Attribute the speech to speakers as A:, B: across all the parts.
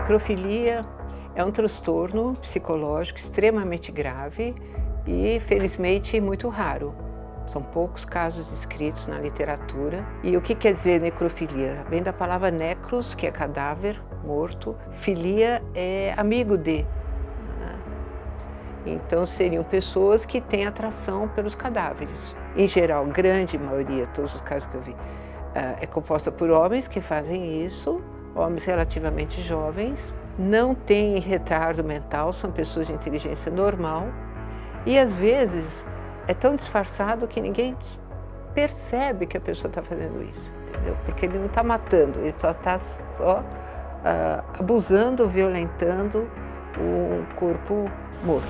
A: necrofilia é um transtorno psicológico extremamente grave e, felizmente, muito raro. São poucos casos descritos na literatura. E o que quer dizer necrofilia? Vem da palavra necros, que é cadáver, morto. Filia é amigo de. Né? Então, seriam pessoas que têm atração pelos cadáveres. Em geral, grande maioria, todos os casos que eu vi, é composta por homens que fazem isso, homens relativamente jovens, não têm retardo mental, são pessoas de inteligência normal e às vezes é tão disfarçado que ninguém percebe que a pessoa está fazendo isso, entendeu? Porque ele não está matando, ele só está abusando, violentando um corpo morto.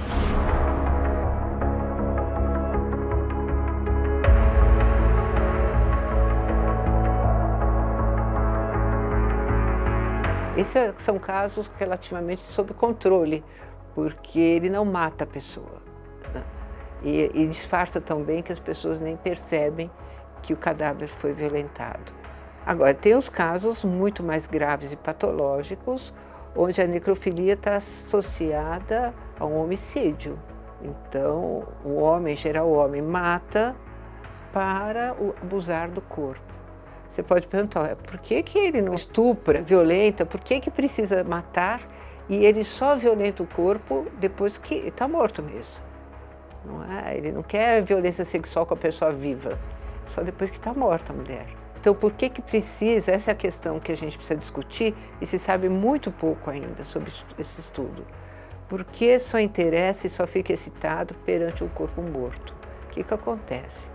A: Esses são casos relativamente sob controle, porque ele não mata a pessoa, né? E disfarça tão bem que as pessoas nem percebem que o cadáver foi violentado. Agora, tem os casos muito mais graves e patológicos, onde a necrofilia está associada a um homicídio. Então, o homem, em geral, o homem mata para abusar do corpo. Você pode perguntar, por que ele não estupra, violenta, por que precisa matar e ele só violenta o corpo depois que está morto mesmo? Não é? Ele não quer violência sexual com a pessoa viva, só depois que está morta a mulher. Então, por que precisa? Essa é a questão que a gente precisa discutir e se sabe muito pouco ainda sobre esse estudo. Por que só interessa e só fica excitado perante um corpo morto? O que acontece?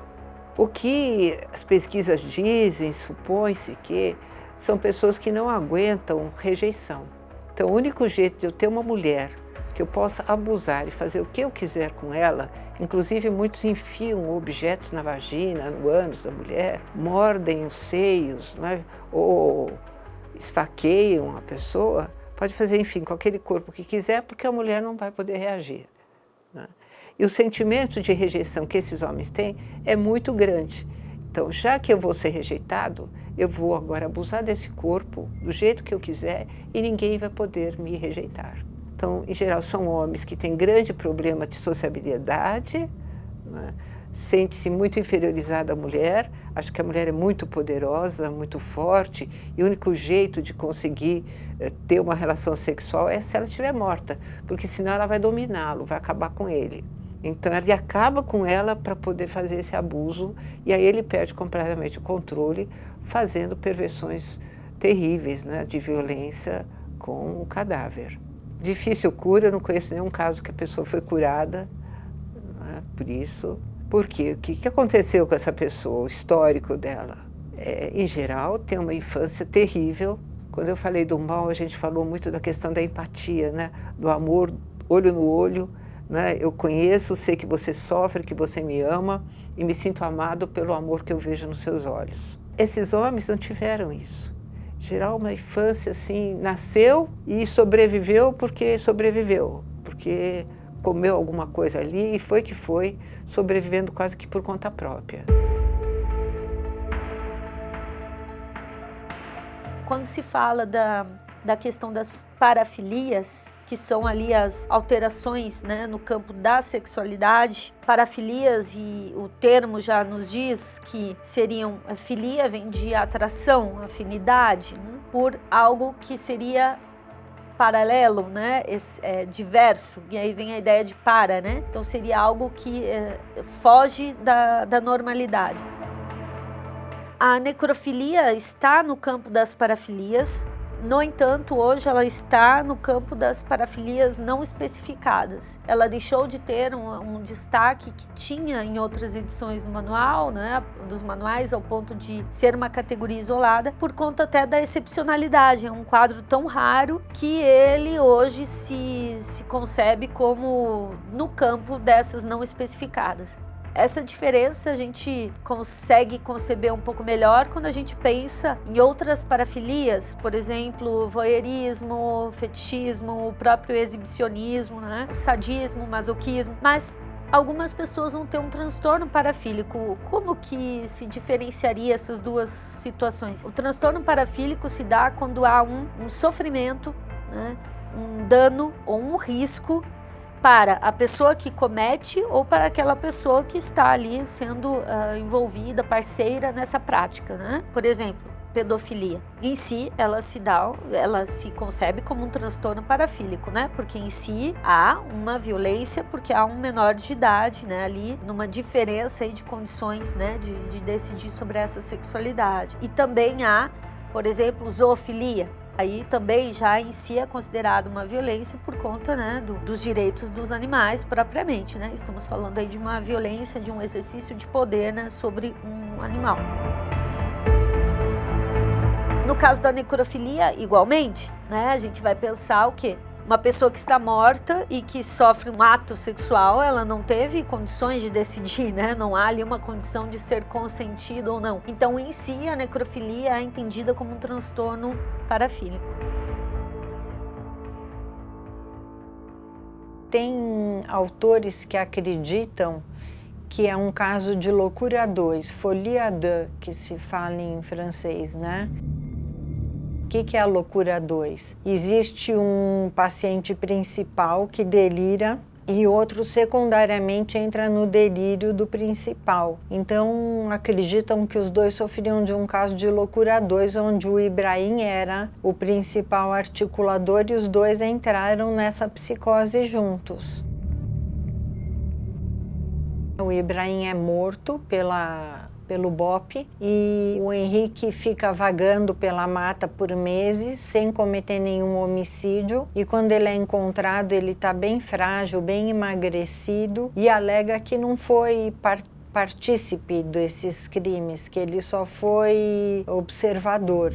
A: O que as pesquisas dizem, supõe-se que são pessoas que não aguentam rejeição. Então, o único jeito de eu ter uma mulher que eu possa abusar e fazer o que eu quiser com ela, inclusive muitos enfiam objetos na vagina, no ânus da mulher, mordem os seios, não é? Ou esfaqueiam a pessoa, pode fazer, enfim, com aquele corpo que quiser, porque a mulher não vai poder reagir. Né? E o sentimento de rejeição que esses homens têm é muito grande. Então, já que eu vou ser rejeitado, eu vou agora abusar desse corpo do jeito que eu quiser e ninguém vai poder me rejeitar. Então, em geral, são homens que têm grande problema de sociabilidade, né? Sente-se muito inferiorizado à mulher, acha que a mulher é muito poderosa, muito forte, e o único jeito de conseguir ter uma relação sexual é se ela estiver morta, porque senão ela vai dominá-lo, vai acabar com ele. Então ele acaba com ela para poder fazer esse abuso, e aí ele perde completamente o controle, fazendo perversões terríveis, né, de violência com o cadáver. Difícil cura, eu não conheço nenhum caso que a pessoa foi curada, né, por isso. Por quê? O que aconteceu com essa pessoa, o histórico dela? Em geral, tem uma infância terrível. Quando eu falei do mal, a gente falou muito da questão da empatia, né? Do amor, olho no olho. Né? Eu conheço, sei que você sofre, que você me ama e me sinto amado pelo amor que eu vejo nos seus olhos. Esses homens não tiveram isso. Em geral, uma infância assim, nasceu e sobreviveu, porque comeu alguma coisa ali e foi que foi, sobrevivendo quase que por conta própria.
B: Quando se fala da questão das parafilias, que são ali as alterações, né, no campo da sexualidade, parafilias, e o termo já nos diz que seriam, a filia vem de atração, afinidade, né, por algo que seria paralelo, né, diverso, e aí vem a ideia de para, né, então seria algo que foge da normalidade. A necrofilia está no campo das parafilias, no entanto, hoje ela está no campo das parafilias não especificadas. Ela deixou de ter um destaque que tinha em outras edições do manual, né, dos manuais, ao ponto de ser uma categoria isolada, por conta até da excepcionalidade. É um quadro tão raro que ele hoje se concebe como no campo dessas não especificadas. Essa diferença a gente consegue conceber um pouco melhor quando a gente pensa em outras parafilias, por exemplo, voyeurismo, fetichismo, o próprio exibicionismo, né? O sadismo, o masoquismo, mas algumas pessoas vão ter um transtorno parafílico. Como que se diferenciaria essas duas situações? O transtorno parafílico se dá quando há um sofrimento, né, um dano ou um risco para a pessoa que comete ou para aquela pessoa que está ali sendo envolvida, parceira nessa prática, né? Por exemplo, pedofilia. Em si, ela se concebe como um transtorno parafílico, né? Porque em si há uma violência, porque há um menor de idade, né? Ali, numa diferença aí de condições, né? De decidir sobre essa sexualidade. E também há, por exemplo, zoofilia. Aí também já em si é considerado uma violência por conta, né, dos direitos dos animais propriamente, né? Estamos falando aí de uma violência, de um exercício de poder, né, sobre um animal. No caso da necrofilia, igualmente, né, a gente vai pensar o quê? Uma pessoa que está morta e que sofre um ato sexual, ela não teve condições de decidir, né? Não há ali uma condição de ser consentido ou não. Então, em si, a necrofilia é entendida como um transtorno parafílico.
C: Tem autores que acreditam que é um caso de loucura 2, folie à deux, que se fala em francês, né? O que é a loucura 2? Existe um paciente principal que delira e outro secundariamente entra no delírio do principal. Então acreditam que os dois sofriam de um caso de loucura 2, onde o Ibrahim era o principal articulador e os dois entraram nessa psicose juntos. O Ibrahim é morto pelo BOPE e o Henrique fica vagando pela mata por meses sem cometer nenhum homicídio, e quando ele é encontrado ele está bem frágil, bem emagrecido e alega que não foi partícipe desses crimes, que ele só foi observador.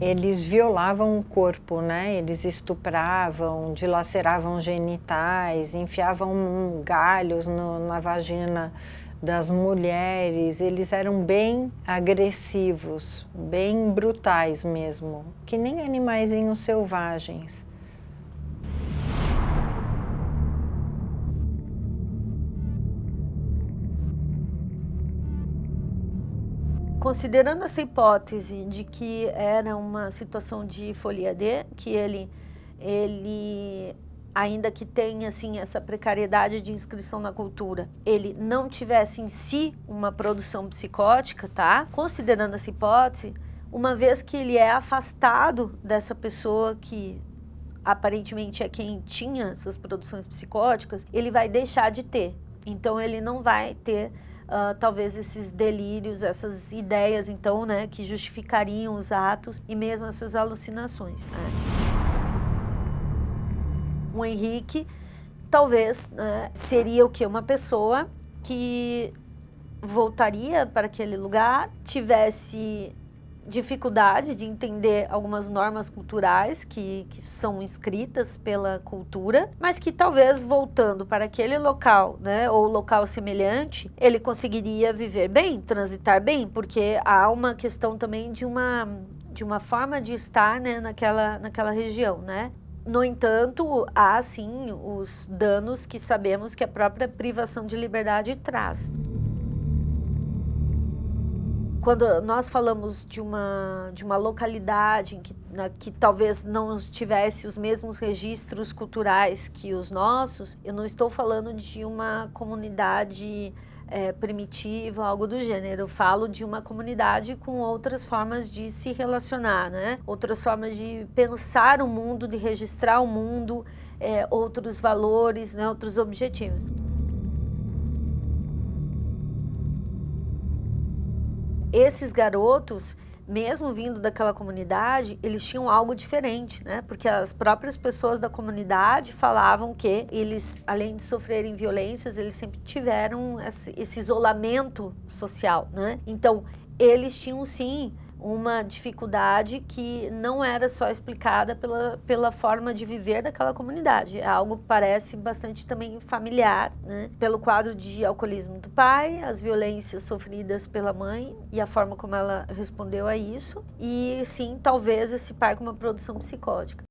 C: Eles violavam o corpo, né? Eles estupravam, dilaceravam genitais, enfiavam galhos na vagina das mulheres. Eles eram bem agressivos, bem brutais mesmo, que nem animaizinhos selvagens.
B: Considerando essa hipótese de que era uma situação de folie à deux, que ele ainda que tenha assim essa precariedade de inscrição na cultura, ele não tivesse em si uma produção psicótica, tá? Considerando essa hipótese, uma vez que ele é afastado dessa pessoa que aparentemente é quem tinha essas produções psicóticas, ele vai deixar de ter. Então ele não vai ter talvez esses delírios, essas ideias, então, né, que justificariam os atos e mesmo essas alucinações, né? O Henrique, talvez, né, seria o quê? Uma pessoa que voltaria para aquele lugar, tivesse dificuldade de entender algumas normas culturais que são inscritas pela cultura, mas que talvez voltando para aquele local, né, ou local semelhante, ele conseguiria viver bem, transitar bem, porque há uma questão também de uma forma de estar, né, naquela região, né? No entanto, há sim os danos que sabemos que a própria privação de liberdade traz. Quando nós falamos de uma localidade em que talvez não tivesse os mesmos registros culturais que os nossos, eu não estou falando de uma comunidade primitiva, algo do gênero. Eu falo de uma comunidade com outras formas de se relacionar, né? Outras formas de pensar o mundo, de registrar o mundo, outros valores, né? Outros objetivos. Esses garotos, mesmo vindo daquela comunidade, eles tinham algo diferente, né? Porque as próprias pessoas da comunidade falavam que eles, além de sofrerem violências, eles sempre tiveram esse isolamento social, né? Então, eles tinham sim uma dificuldade que não era só explicada pela forma de viver daquela comunidade. É algo que parece bastante também familiar, né? Pelo quadro de alcoolismo do pai, as violências sofridas pela mãe e a forma como ela respondeu a isso. E sim, talvez esse pai com uma produção psicótica.